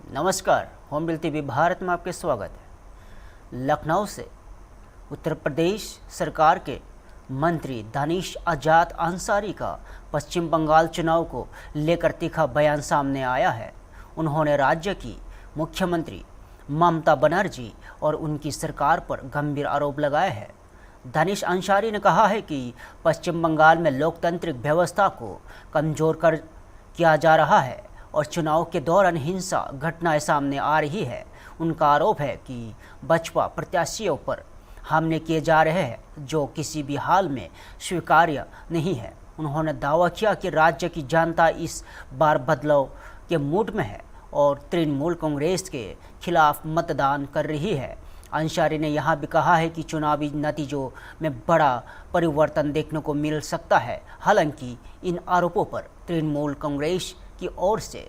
नमस्कार, home bill TV Bharat में आपके स्वागत है। लखनऊ से उत्तर प्रदेश सरकार के मंत्री दानिश आजाद अंसारी का पश्चिम बंगाल चुनाव को लेकर तीखा बयान सामने आया है। उन्होंने राज्य की मुख्यमंत्री ममता बनर्जी और उनकी सरकार पर गंभीर आरोप लगाए हैं। दानिश अंसारी ने कहा है कि पश्चिम बंगाल में लोकतांत्रिक व्यवस्था को कमजोर किया जा रहा है और चुनाव के दौरान हिंसा घटनाएं सामने आ रही है। उनका आरोप है कि भाजपा प्रत्याशियों पर हमले किए जा रहे हैं जो किसी भी हाल में स्वीकार्य नहीं है। उन्होंने दावा किया कि राज्य की जनता इस बार बदलाव के मूड में है और तृणमूल कांग्रेस के खिलाफ मतदान कर रही है। अंसारी ने यह भी कहा है कि चुनावी नतीजों में बड़ा परिवर्तन देखने को मिल सकता है। हालांकि इन आरोपों पर तृणमूल कांग्रेस की ओर से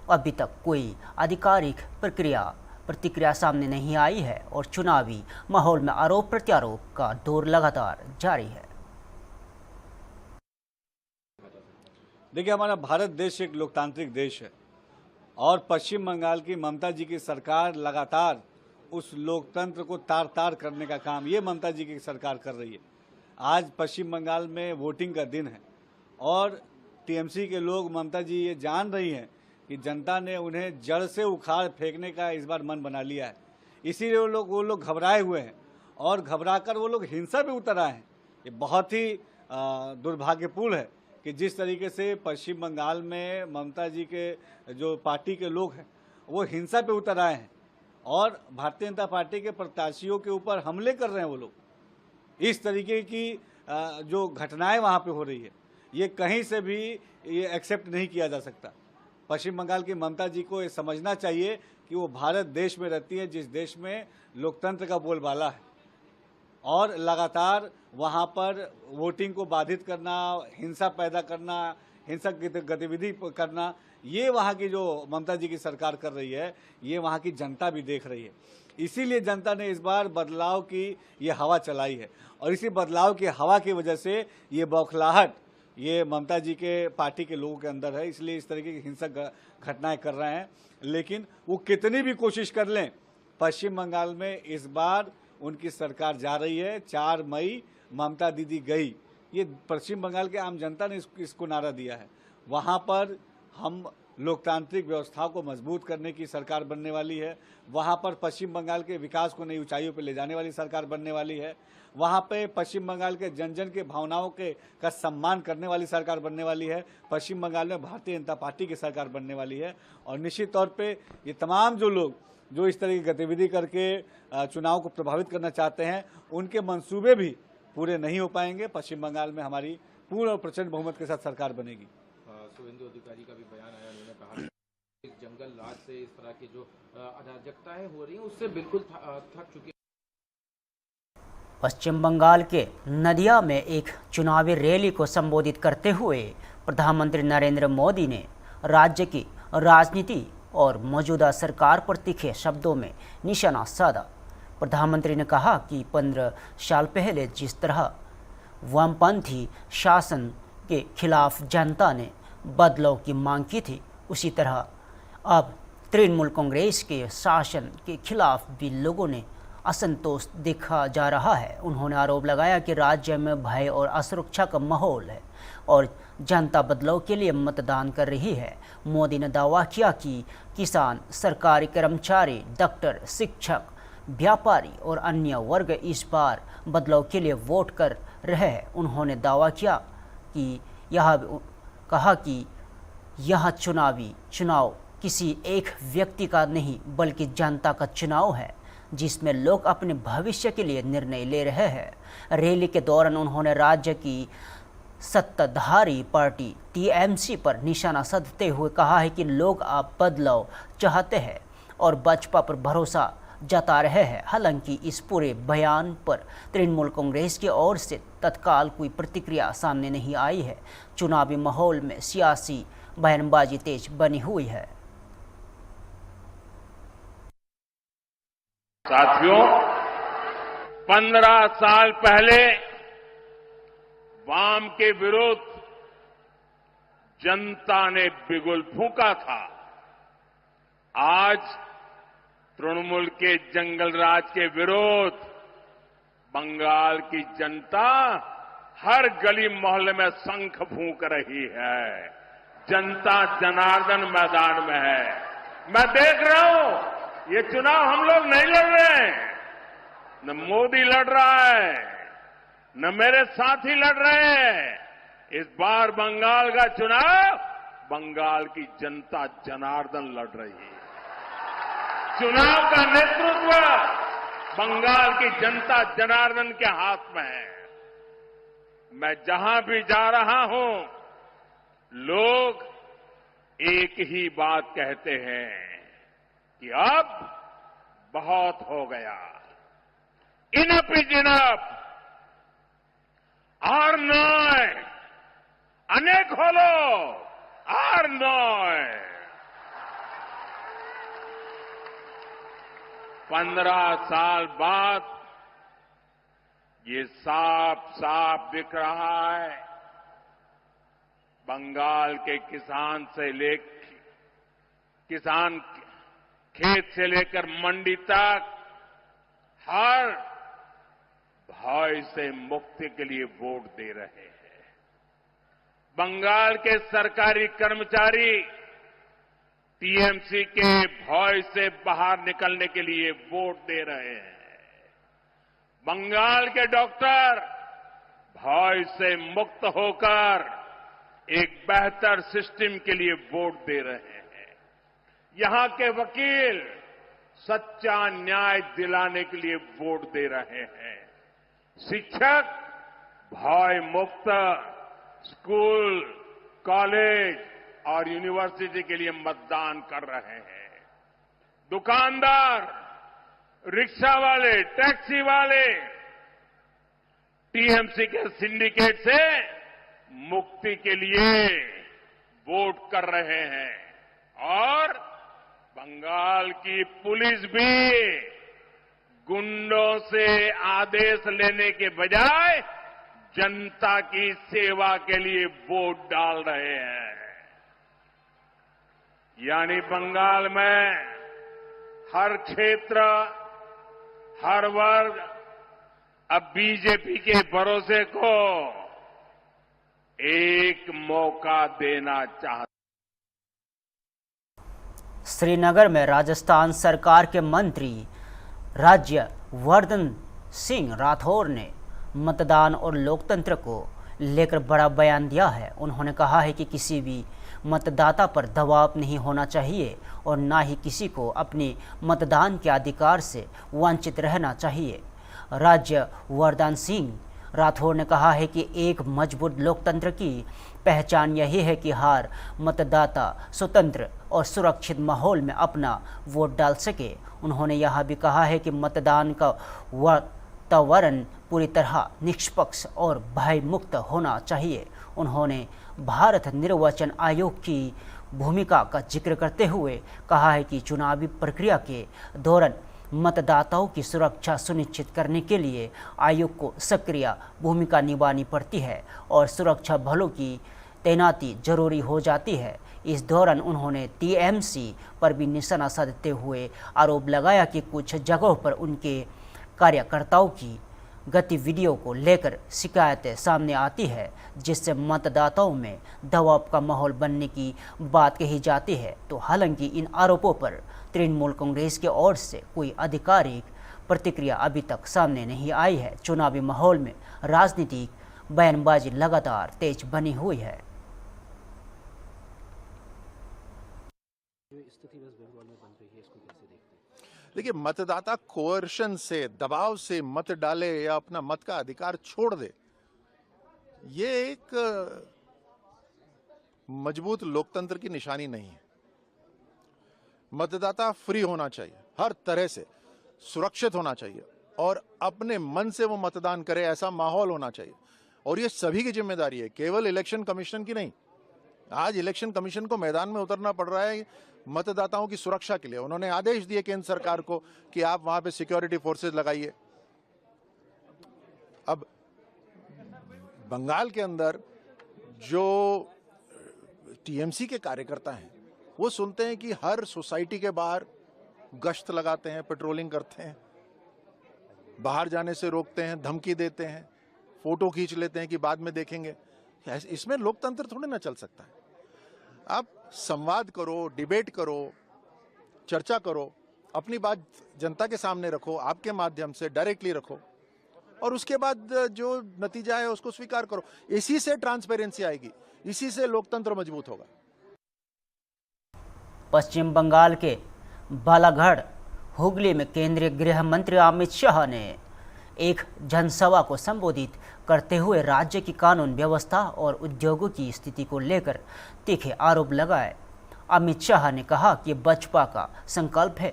अभी तक कोई आधिकारिक प्रतिक्रिया सामने नहीं आई है और चुनावी माहौल में आरोप प्रत्यारोप का दौर लगातार जारी है। देखिए, हमारा भारत देश एक लोकतांत्रिक देश है और पश्चिम बंगाल की ममता जी की सरकार लगातार उस लोकतंत्र को तार तार करने का काम ये ममता जी की सरकार कर रही है। आज पश्चिम बंगाल में वोटिंग का दिन है और टीएमसी के लोग ममता जी ये जान रही हैं कि जनता ने उन्हें जड़ से उखाड़ फेंकने का इस बार मन बना लिया है। इसीलिए वो लोग घबराए हुए हैं और घबराकर वो लोग हिंसा पे उतर आए हैं। ये बहुत ही दुर्भाग्यपूर्ण है कि जिस तरीके से पश्चिम बंगाल में ममता जी के जो पार्टी के लोग हैं वो हिंसा पे उतर आए हैं और भारतीय जनता पार्टी के प्रत्याशियों के ऊपर हमले कर रहे हैं। वो लोग इस तरीके की जो घटनाएं वहाँ पे हो रही है ये कहीं से भी ये एक्सेप्ट नहीं किया जा सकता। पश्चिम बंगाल की ममता जी को ये समझना चाहिए कि वो भारत देश में रहती है जिस देश में लोकतंत्र का बोलबाला है और लगातार वहाँ पर वोटिंग को बाधित करना, हिंसा पैदा करना, हिंसक गतिविधि करना, ये वहाँ की जो ममता जी की सरकार कर रही है ये वहाँ की जनता भी देख रही है। इसीलिए जनता ने इस बार बदलाव की ये हवा चलाई है और इसी बदलाव की हवा की वजह से ये बौखलाहट ये ममता जी के पार्टी के लोगों के अंदर है। इसलिए इस तरीके की हिंसक घटनाएं कर रहे हैं। लेकिन वो कितनी भी कोशिश कर लें, पश्चिम बंगाल में इस बार उनकी सरकार जा रही है। 4 मई ममता दीदी गई, ये पश्चिम बंगाल के आम जनता ने इसको नारा दिया है। वहाँ पर हम लोकतांत्रिक व्यवस्था को मजबूत करने की सरकार बनने वाली है। वहाँ पर पश्चिम बंगाल के विकास को नई ऊंचाइयों पर ले जाने वाली सरकार बनने वाली है। वहाँ पे पश्चिम बंगाल के जन जन के भावनाओं का सम्मान करने वाली सरकार बनने वाली है। पश्चिम बंगाल में भारतीय जनता पार्टी की सरकार बनने वाली है और निश्चित तौर पे ये तमाम जो लोग जो इस तरह की गतिविधि करके चुनाव को प्रभावित करना चाहते हैं उनके मंसूबे भी पूरे नहीं हो पाएंगे। पश्चिम बंगाल में हमारी पूर्ण और प्रचंड बहुमत के साथ सरकार बनेगी। शुभेंदु अधिकारी का भी बयान आया, उन्होंने कहा इस जंगल राज से इस तरह की जो अराजकताएं हो रही हैं उससे बिल्कुल थक चुके। पश्चिम बंगाल के नदिया में एक चुनावी रैली को संबोधित करते हुए प्रधानमंत्री नरेंद्र मोदी ने राज्य की राजनीति और मौजूदा सरकार पर तीखे शब्दों में निशाना साधा। प्रधानमंत्री ने कहा कि 15 साल पहले जिस तरह वामपंथी शासन के खिलाफ जनता ने बदलाव की मांग की थी, उसी तरह अब तृणमूल कांग्रेस के शासन के खिलाफ भी लोगों ने असंतोष देखा जा रहा है। उन्होंने आरोप लगाया कि राज्य में भय और असुरक्षा का माहौल है और जनता बदलाव के लिए मतदान कर रही है। मोदी ने दावा किया कि किसान, सरकारी कर्मचारी, डॉक्टर, शिक्षक, व्यापारी और अन्य वर्ग इस बार बदलाव के लिए वोट कर रहे हैं। उन्होंने दावा किया कि यह चुनाव किसी एक व्यक्ति का नहीं बल्कि जनता का चुनाव है जिसमें लोग अपने भविष्य के लिए निर्णय ले रहे हैं। रैली के दौरान उन्होंने राज्य की सत्ताधारी पार्टी टीएमसी पर निशाना साधते हुए कहा है कि लोग अब बदलाव चाहते हैं और भाजपा पर भरोसा जता रहे हैं। हालांकि इस पूरे बयान पर तृणमूल कांग्रेस की ओर से तत्काल कोई प्रतिक्रिया सामने नहीं आई है। चुनावी माहौल में सियासी बयानबाजी तेज बनी हुई है। साथियों, 15 साल पहले वाम के विरुद्ध जनता ने बिगुल फूंका था। आज तृणमूल के जंगल राज के विरोध बंगाल की जनता हर गली मोहल्ले में शंख फूंक रही है। जनता जनार्दन मैदान में है। मैं देख रहा हूं ये चुनाव हम लोग नहीं लड़ रहे हैं, न मोदी लड़ रहा है, न मेरे साथी लड़ रहे हैं। इस बार बंगाल का चुनाव बंगाल की जनता जनार्दन लड़ रही है। चुनाव का नेतृत्व बंगाल की जनता जनार्दन के हाथ में है। मैं जहां भी जा रहा हूं, लोग एक ही बात कहते हैं कि अब बहुत हो गया, इनफ इज इनफ, और नॉय अनेक खोलो, और नॉय 15 साल बाद ये साफ साफ दिख रहा है। बंगाल के किसान खेत से लेकर मंडी तक हर भय से मुक्ति के लिए वोट दे रहे हैं। बंगाल के सरकारी कर्मचारी टीएमसी के भय से बाहर निकलने के लिए वोट दे रहे हैं। बंगाल के डॉक्टर भय से मुक्त होकर एक बेहतर सिस्टम के लिए वोट दे रहे हैं। यहां के वकील सच्चा न्याय दिलाने के लिए वोट दे रहे हैं। शिक्षक भय मुक्त स्कूल, कॉलेज और यूनिवर्सिटी के लिए मतदान कर रहे हैं। दुकानदार, रिक्शा वाले, टैक्सी वाले टीएमसी के सिंडिकेट से मुक्ति के लिए वोट कर रहे हैं। और बंगाल की पुलिस भी गुंडों से आदेश लेने के बजाय जनता की सेवा के लिए वोट डाल रहे हैं। यानी बंगाल में हर क्षेत्र, हर वर्ग अब बीजेपी के भरोसे को एक मौका देना चाहता। श्रीनगर में राजस्थान सरकार के मंत्री राज्यवर्धन सिंह राठौर ने मतदान और लोकतंत्र को लेकर बड़ा बयान दिया है। उन्होंने कहा है कि किसी भी मतदाता पर दबाव नहीं होना चाहिए और न ही किसी को अपने मतदान के अधिकार से वंचित रहना चाहिए। राज्यवर्धन सिंह राठौर ने कहा है कि एक मजबूत लोकतंत्र की पहचान यही है कि हर मतदाता स्वतंत्र और सुरक्षित माहौल में अपना वोट डाल सके। उन्होंने यह भी कहा है कि मतदान का वातावरण पूरी तरह निष्पक्ष और भय मुक्त होना चाहिए। उन्होंने भारत निर्वाचन आयोग की भूमिका का जिक्र करते हुए कहा है कि चुनावी प्रक्रिया के दौरान मतदाताओं की सुरक्षा सुनिश्चित करने के लिए आयोग को सक्रिय भूमिका निभानी पड़ती है और सुरक्षा बलों की तैनाती जरूरी हो जाती है। इस दौरान उन्होंने टीएमसी पर भी निशाना साधते हुए आरोप लगाया कि कुछ जगहों पर उनके कार्यकर्ताओं की गतिविधियों को लेकर शिकायतें सामने आती है, जिससे मतदाताओं में दबाव का माहौल बनने की बात कही जाती है। तो हालांकि इन आरोपों पर तृणमूल कांग्रेस की ओर से कोई आधिकारिक प्रतिक्रिया अभी तक सामने नहीं आई है। चुनावी माहौल में राजनीतिक बयानबाजी लगातार तेज बनी हुई है। देखिए, मतदाता कोर्शन से, दबाव से मत डाले या अपना मत का अधिकार छोड़ दे, ये एक मजबूत लोकतंत्र की निशानी नहीं है। मतदाता फ्री होना चाहिए, हर तरह से सुरक्षित होना चाहिए और अपने मन से वो मतदान करे, ऐसा माहौल होना चाहिए। और ये सभी की जिम्मेदारी है, केवल इलेक्शन कमीशन की नहीं। आज इलेक्शन कमीशन को मैदान में उतरना पड़ रहा है मतदाताओं की सुरक्षा के लिए। उन्होंने आदेश दिए केंद्र सरकार को कि आप वहां पे सिक्योरिटी फोर्सेस लगाइए। अब बंगाल के अंदर जो टीएमसी के कार्यकर्ता हैं वो सुनते हैं कि हर सोसाइटी के बाहर गश्त लगाते हैं, पेट्रोलिंग करते हैं, बाहर जाने से रोकते हैं, धमकी देते हैं, फोटो खींच लेते हैं कि बाद में देखेंगे। इसमें लोकतंत्र थोड़े ना चल सकता है। आप संवाद करो, डिबेट करो, चर्चा करो, अपनी बात जनता के सामने रखो, आपके माध्यम से डायरेक्टली रखो, और उसके बाद जो नतीजा है उसको स्वीकार करो। इसी से ट्रांसपेरेंसी आएगी, इसी से लोकतंत्र मजबूत होगा। पश्चिम बंगाल के बालाघाट हुगली में केंद्रीय गृह मंत्री अमित शाह ने एक जनसभा को संबोधित करते हुए राज्य की कानून व्यवस्था और उद्योगों की स्थिति को लेकर तीखे आरोप लगाए। अमित शाह ने कहा कि बसपा का संकल्प है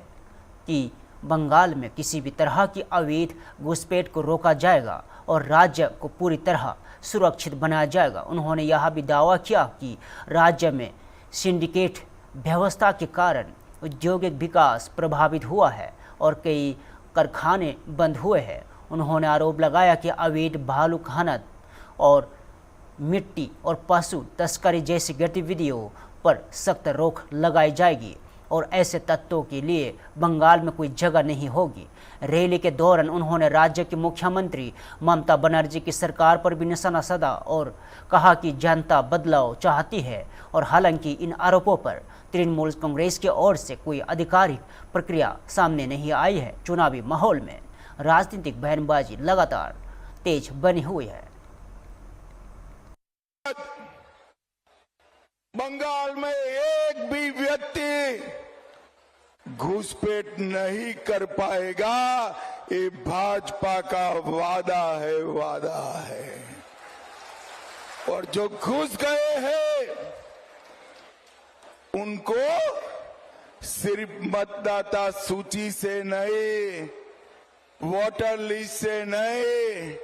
कि बंगाल में किसी भी तरह की अवैध घुसपैठ को रोका जाएगा और राज्य को पूरी तरह सुरक्षित बनाया जाएगा। उन्होंने यह भी दावा किया कि राज्य में सिंडिकेट व्यवस्था के कारण औद्योगिक विकास प्रभावित हुआ है और कई कारखाने बंद हुए हैं। उन्होंने आरोप लगाया कि अवैध भालू खनन और मिट्टी और पशु तस्करी जैसी गतिविधियों पर सख्त रोक लगाई जाएगी और ऐसे तत्वों के लिए बंगाल में कोई जगह नहीं होगी। रैली के दौरान उन्होंने राज्य की मुख्यमंत्री ममता बनर्जी की सरकार पर भी निशाना साधा और कहा कि जनता बदलाव चाहती है। और हालांकि इन आरोपों पर तृणमूल कांग्रेस की ओर से कोई आधिकारिक प्रक्रिया सामने नहीं आई है। चुनावी माहौल में राजनीतिक बयानबाजी लगातार तेज बनी हुई है। बंगाल में एक भी व्यक्ति घुसपैठ नहीं कर पाएगा, ये भाजपा का वादा है, वादा है। और जो घुस गए हैं उनको सिर्फ मतदाता सूची से नहीं, वोटर लिस्ट से नहीं,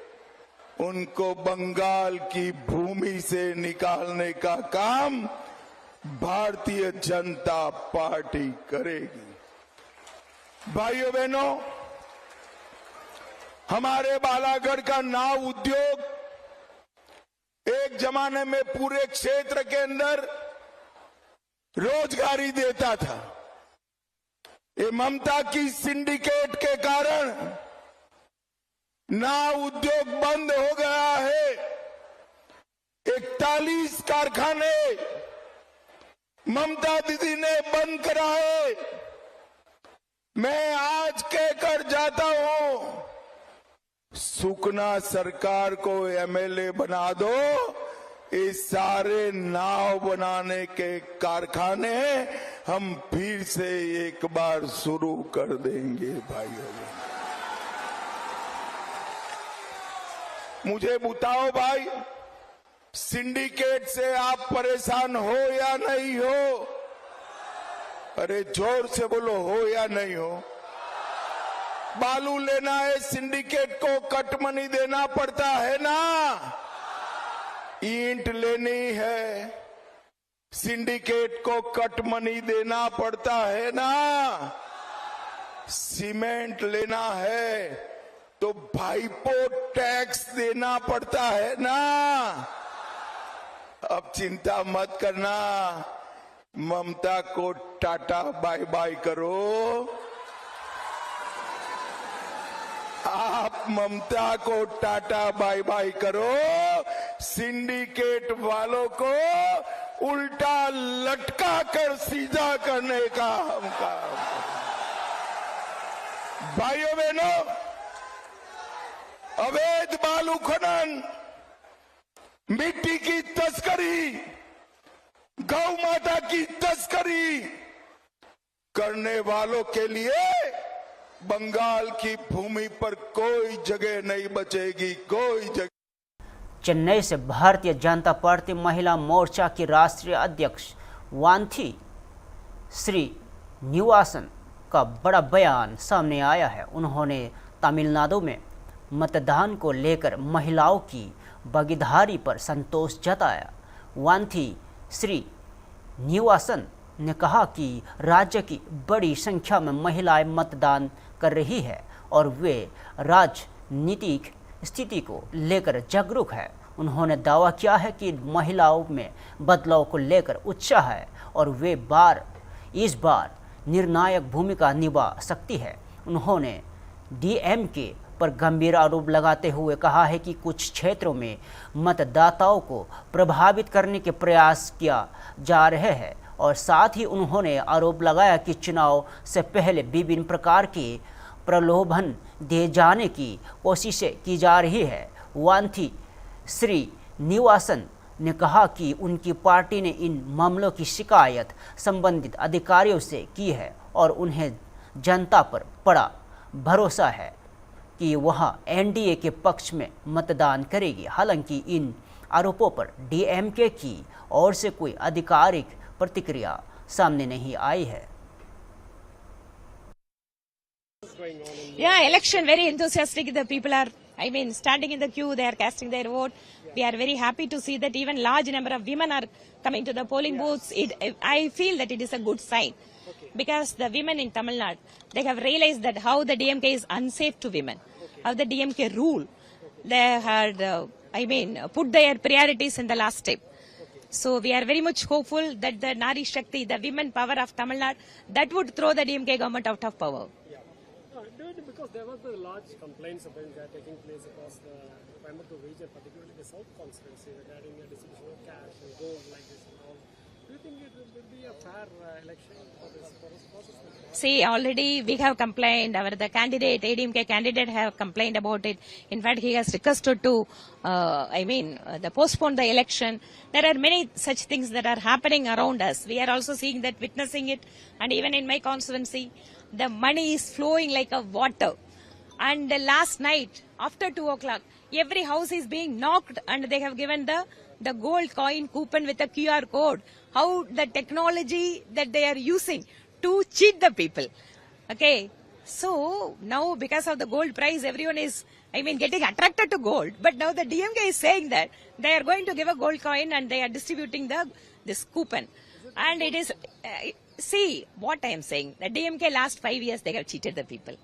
उनको बंगाल की भूमि से निकालने का काम भारतीय जनता पार्टी करेगी। भाइयों बहनों, हमारे बालाघाट का नाव उद्योग एक जमाने में पूरे क्षेत्र के अंदर रोजगारी देता था। ये ममता की सिंडिकेट के कारण नाव उद्योग बंद हो गया है। 41 कारखाने ममता दीदी ने बंद कराए। मैं आज कहकर जाता हूं, सुकना सरकार को एमएलए बना दो, ये सारे नाव बनाने के कारखाने हम फिर से एक बार शुरू कर देंगे। भाइयों, मुझे बताओ भाई, सिंडिकेट से आप परेशान हो या नहीं हो? अरे जोर से बोलो, हो या नहीं हो? बालू लेना है, सिंडिकेट को कट मनी देना पड़ता है ना। ईंट लेनी है, सिंडिकेट को कट मनी देना पड़ता है ना। सीमेंट लेना है तो भाईपो टैक्स देना पड़ता है ना। अब चिंता मत करना, ममता को टाटा बाय बाय करो। आप ममता को टाटा बाय बाय करो, सिंडिकेट वालों को उल्टा लटका कर सीधा करने का हम काम। भाइयों बहनों, अवैध बालू खनन, मिट्टी की तस्करी, गौ माता की तस्करी करने वालों के लिए बंगाल की भूमि पर कोई जगह नहीं बचेगी, कोई जगह। चेन्नई से भारतीय जनता पार्टी महिला मोर्चा की राष्ट्रीय अध्यक्ष वांथी श्रीनिवासन का बड़ा बयान सामने आया है। उन्होंने तमिलनाडु में मतदान को लेकर महिलाओं की भागीदारी पर संतोष जताया। वांथी श्रीनिवासन ने कहा कि राज्य की बड़ी संख्या में महिलाएं मतदान कर रही है और वे राजनीतिक स्थिति को लेकर जागरूक है। उन्होंने दावा किया है कि महिलाओं में बदलाव को लेकर उत्साह है और वे इस बार निर्णायक भूमिका निभा सकती है। उन्होंने डीएमके पर गंभीर आरोप लगाते हुए कहा है कि कुछ क्षेत्रों में मतदाताओं को प्रभावित करने के प्रयास किया जा रहे हैं और साथ ही उन्होंने आरोप लगाया कि चुनाव से पहले विभिन्न प्रकार के प्रलोभन दिए जाने की कोशिशें की जा रही है। वांथी श्री निवासन ने कहा कि उनकी पार्टी ने इन मामलों की शिकायत संबंधित अधिकारियों से की है और उन्हें जनता पर बड़ा भरोसा है कि वह एनडीए के पक्ष में मतदान करेगी। हालांकि इन आरोपों पर डीएमके की ओर से कोई आधिकारिक प्रतिक्रिया सामने नहीं आई है। Yeah, election very enthusiastic. The people are, standing in the queue. They are casting their vote. We are very happy to see that even large number of women are coming to the polling booths. I feel that it is a good sign because the women in Tamil Nadu, they have realized that how the DMK is unsafe to women, how the DMK rule. They had, put their priorities in the last step. So we are very much hopeful that the Nari Shakti, the women power of Tamil Nadu, that would throw the DMK government out of power. Because there were the large complaints about that taking place across the Coimbatore region, particularly the South constituency, regarding the distribution of cash and gold like this and all. Do you think it will be a fair election for this process? See, already we have complained. The candidate, ADMK candidate, have complained about it. In fact, he has requested to, postpone the election. There are many such things that are happening around us. We are also seeing that, witnessing it, and even in my constituency, the money is flowing like a water. And last night, after 2 o'clock, every house is being knocked, and they have given the gold coin coupon with a QR code. How the technology that they are using to cheat the people. Okay. So now because of the gold price, everyone is, getting attracted to gold. But now the DMK is saying that they are going to give a gold coin and they are distributing this coupon. And it is, see what I am saying. The DMK last 5 years, they have cheated the people.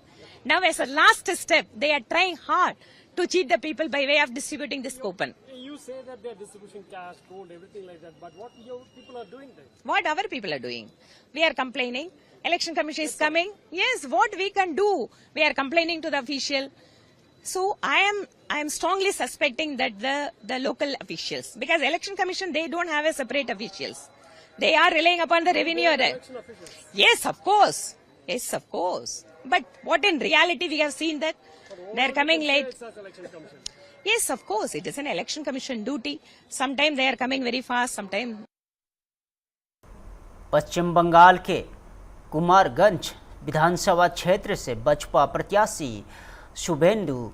Now as a last step, they are trying hard to cheat the people by way of distributing this coupon. You say that they are distributing cash, gold, everything like that, but what your people are doing then? What our people are doing? We are complaining. Election Commission is coming. Yes, what we can do? We are complaining to the official. So I am strongly suspecting that the local officials, because Election Commission, they don't have a separate officials. They are relying upon the revenue. Yes, of course. Yes, of course. But what in reality we have seen that they are coming late. Yes, of course, it is an election commission duty. Sometimes they are coming very fast, sometimes. पश्चिम बंगाल के कुमारगंज विधानसभा क्षेत्र से बसपा प्रत्याशी शुभेंदु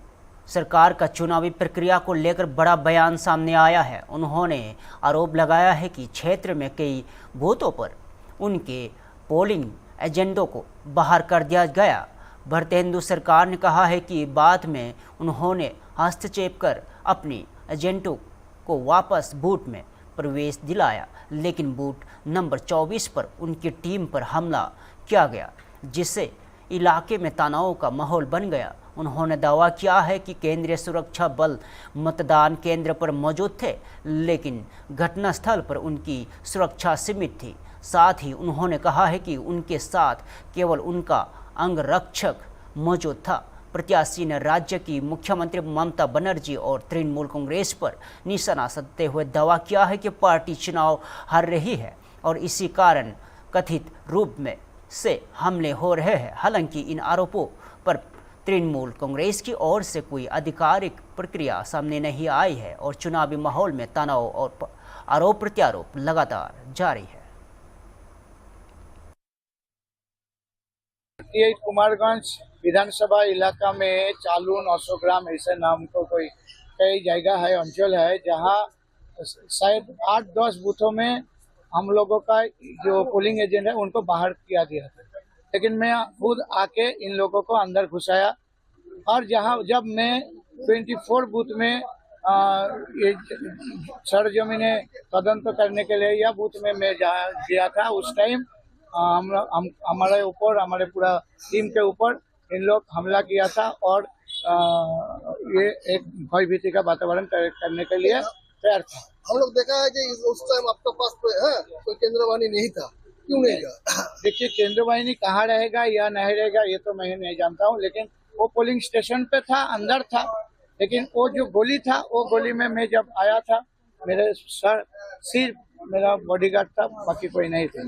सरकार का चुनावी प्रक्रिया को लेकर बड़ा बयान सामने आया है। उन्होंने आरोप लगाया है कि क्षेत्र में कई बूथों पर उनके पोलिंग एजेंटों को बाहर कर दिया गया। भारतेंदु सरकार ने कहा है कि बाद में उन्होंने हस्तक्षेप कर अपनी एजेंटों को वापस बूथ में प्रवेश दिलाया, लेकिन बूथ नंबर 24 पर उनकी टीम पर हमला किया गया, जिससे इलाके में तनाव का माहौल बन गया। उन्होंने दावा किया है कि केंद्रीय सुरक्षा बल मतदान केंद्र पर मौजूद थे, लेकिन घटनास्थल पर उनकी सुरक्षा सीमित थी। साथ ही उन्होंने कहा है कि उनके साथ केवल उनका अंगरक्षक मौजूद था। प्रत्याशी ने राज्य की मुख्यमंत्री ममता बनर्जी और तृणमूल कांग्रेस पर निशाना साधते हुए दावा किया है कि पार्टी चुनाव हार रही है और इसी कारण कथित रूप में से हमले हो रहे हैं। हालांकि इन आरोपों पर तृणमूल कांग्रेस की ओर से कोई आधिकारिक प्रक्रिया सामने नहीं आई है और चुनावी माहौल में तनाव और आरोप प्रत्यारोप लगातार जारी है। कुमारगंज विधानसभा इलाका में चालू 900 ग्राम ऐसे नाम को कोई कई जगह है, अंचल है, जहां शायद 8-10 बूथों में हम लोगों का जो पोलिंग एजेंट है उनको बाहर किया गया था, लेकिन मैं खुद आके इन लोगों को अंदर घुसाया और जब मैं 24 बूथ में ये सरजमीने तदंत करने के लिए या बूथ में मैं गया था, उस टाइम हमारे ऊपर, हमारे पूरा टीम के ऊपर इन लोग हमला किया था और ये एक भयभीति का वातावरण करने के लिए तैयार था। हम लोग देखा है कि उस टाइम आपके पास कोई केंद्र वाहिनी नहीं था, क्यों नहीं था? देखिए, केंद्र वाहिनी कहाँ रहेगा या नहीं रहेगा ये तो मैं नहीं जानता हूँ, लेकिन वो पोलिंग स्टेशन पे था, अंदर था। लेकिन वो जो गोली था, वो गोली में मैं जब आया था, मेरे सिर मेरा बॉडीगार्ड था, बाकी कोई नहीं थे।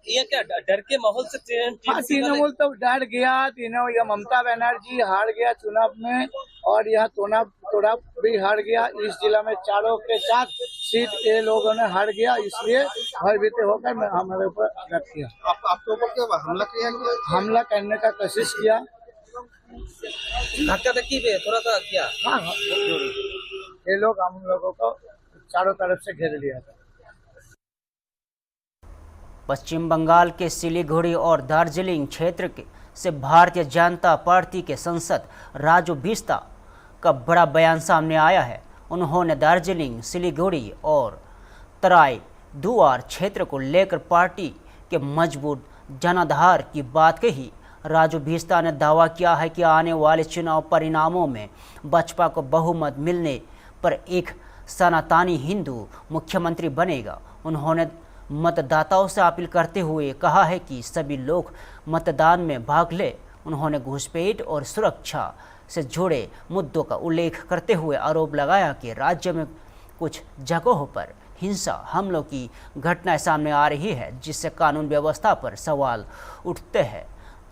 ये क्या डर के माहौल से तृणमूल तो डर गया। यह ममता बनर्जी हार गया चुनाव में, और यह तोड़ा भी हार गया। इस जिला में 4 के 4 सीट ये लोगों ने हार गया, इसलिए भयभीत होकर हमारे ऊपर आघात किया। आपके ऊपर क्या हमला किया? हमला करने का कोशिश किया, धक्का धक्की पे थोड़ा सा किया। हाँ, ये लोग हम लोगों को चारों तरफ से घेर लिया था। पश्चिम बंगाल के सिलीगुड़ी और दार्जिलिंग क्षेत्र से भारतीय जनता पार्टी के सांसद राजू बिस्ता का बड़ा बयान सामने आया है। उन्होंने दार्जिलिंग, सिलीगुड़ी और तराई दुआर क्षेत्र को लेकर पार्टी के मजबूत जनाधार की बात कही। राजू बिस्ता ने दावा किया है कि आने वाले चुनाव परिणामों में बसपा को बहुमत मिलने पर एक सनातनी हिंदू मुख्यमंत्री बनेगा। उन्होंने मतदाताओं से अपील करते हुए कहा है कि सभी लोग मतदान में भाग लें। उन्होंने घुसपैठ और सुरक्षा से जुड़े मुद्दों का उल्लेख करते हुए आरोप लगाया कि राज्य में कुछ जगहों पर हिंसा हमलों की घटनाएं सामने आ रही है, जिससे कानून व्यवस्था पर सवाल उठते हैं।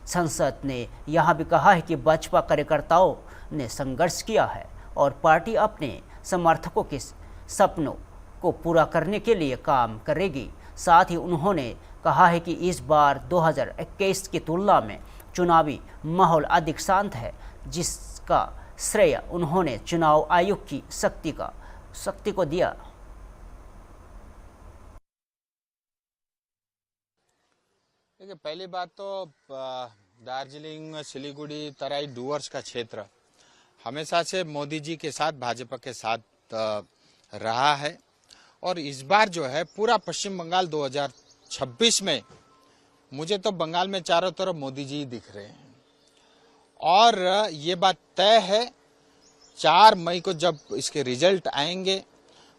संसद ने यह भी कहा है कि बसपा कार्यकर्ताओं ने संघर्ष किया है और पार्टी अपने समर्थकों के सपनों को पूरा करने के लिए काम करेगी। साथ ही उन्होंने कहा है कि इस बार 2021 की तुलना में चुनावी माहौल अधिक शांत है, जिसका श्रेय उन्होंने चुनाव आयोग की शक्ति को दिया। देखिए, पहली बात तो दार्जिलिंग, सिलीगुड़ी, तराई डुवर्स का क्षेत्र हमेशा से मोदी जी के साथ, भाजपा के साथ रहा है, और इस बार जो है पूरा पश्चिम बंगाल 2026 में मुझे तो बंगाल में चारों तरफ मोदी जी दिख रहे हैं। और ये बात तय है 4 मई को जब इसके रिजल्ट आएंगे,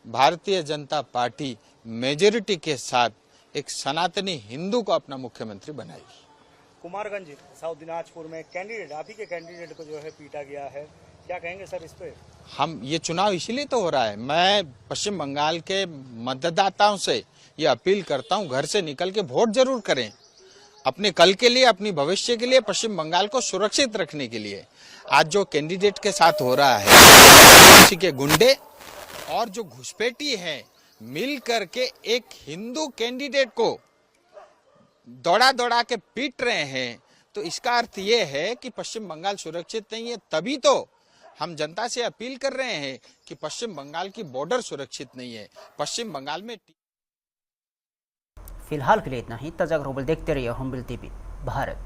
भारतीय जनता पार्टी मेजॉरिटी के साथ एक सनातनी हिंदू को अपना मुख्यमंत्री बनाएगी। कुमारगंज साउथ दिनाजपुर में कैंडिडेट, आप ही के कैंडिडेट को जो है पीटा गया है, क्या कहेंगे सर इस पे? हम ये चुनाव इसीलिए तो हो रहा है। मैं पश्चिम बंगाल के मतदाताओं से ये अपील करता हूं, घर से निकल के वोट जरूर करें, अपने कल के लिए, अपनी भविष्य के लिए, पश्चिम बंगाल को सुरक्षित रखने के लिए। आज जो कैंडिडेट के साथ हो रहा है, किसी के गुंडे और जो घुसपैठी हैं मिल करके एक हिंदू कैंडिडेट को दौड़ा दौड़ा के पीट रहे हैं, तो इसका अर्थ ये है कि पश्चिम बंगाल सुरक्षित नहीं है। तभी तो हम जनता से अपील कर रहे हैं कि पश्चिम बंगाल की बॉर्डर सुरक्षित नहीं है। पश्चिम बंगाल में फिलहाल के लिए इतना ही। ताजा खबर देखते रहिए होमबिल टीवी भारत।